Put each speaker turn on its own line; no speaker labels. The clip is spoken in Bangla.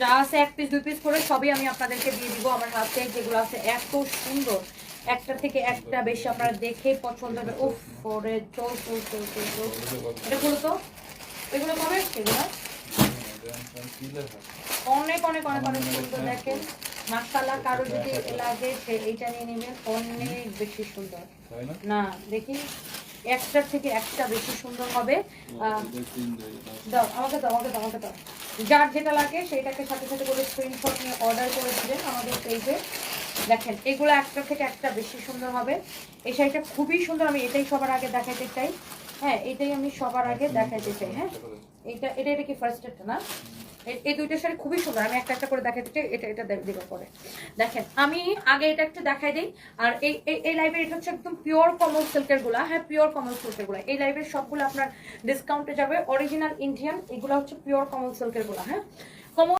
যা আছে 1 পিস 2 পিস করে সবই আমি আপনাদেরকে দিয়ে দিব। আমার হাতে যেগুলো আছে এত সুন্দর, একটা থেকে একটা বেশি আপনারা দেখেই পছন্দ হবে। উফ ওরে চল চল চল চল চল, এটা খুলো তো। এগুলো কবে এগুলো অনেক অনেক অনেক অনেক সুন্দর। দেখেন মাশাআল্লাহ, কারো যদি লাগে সে এইটা নিয়ে নেবেন, অনেক বেশি সুন্দর না। দেখি একটার থেকে একটা বেশি সুন্দর হবে। দাও আমাকে দাও, আমাকে দাও, আমাকে দাও। যার যেটা লাগে সেইটাকে সাথে সাথে করে স্ক্রিনশট নিয়ে অর্ডার করে দিবেন আমাদের পেজে। দেখেন এগুলো একটা থেকে একটা বেশি সুন্দর হবে। এই শাড়িটা খুবই সুন্দর, আমি এটাই সবার আগে দেখাতে চাই। হ্যাঁ এটাই আমি সবার আগে দেখাতে চাই। হ্যাঁ এটা এটা এটা কি ফার্স্ট একটা না? এই দুইটা শাড়ি খুবই সুন্দর, আমি একটা একটা করে দেখাতে চাই। এটা এটা দিব পরে। দেখেন আমি আগে এটা একটু দেখাই দিই। আর এই এই লাইভের এটা হচ্ছে একদম পিওর কমল সিল্কের গুলা। হ্যাঁ পিওর কমল সিল্কের গুলা এই লাইভের সবগুলো আপনার ডিসকাউন্টে যাবে। অরিজিনাল ইন্ডিয়ান এগুলো হচ্ছে পিওর কমল সিল্কের গুলা। হ্যাঁ